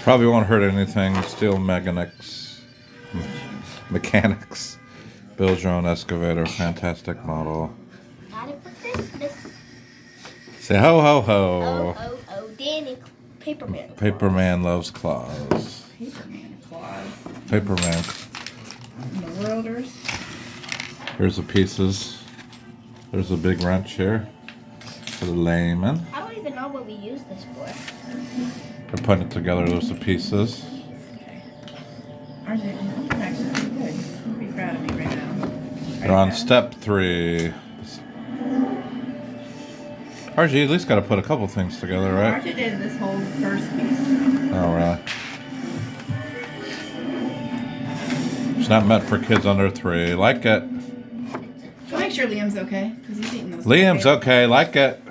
Probably won't hurt anything. Steel Mechanix. Mechanix. Build your own excavator. Fantastic model. Got it for Christmas. Say ho ho ho. Oh, oh, oh. Danny, Paperman. Paperman loves claws. Paperman claws. Paperman. And the welders. Here's the pieces. There's a big wrench here for the layman. I don't even know what we use this for. They're putting it together. Those are pieces. Okay. RJ, I'm actually pretty good. You'll be proud of me right now. They're on step 3. RG at least got to put a couple things together, right? RJ did this whole first piece. Oh, really? It's not meant for kids under 3. Like it. So make sure Liam's okay, because he's eating those. Liam's okay. Like it.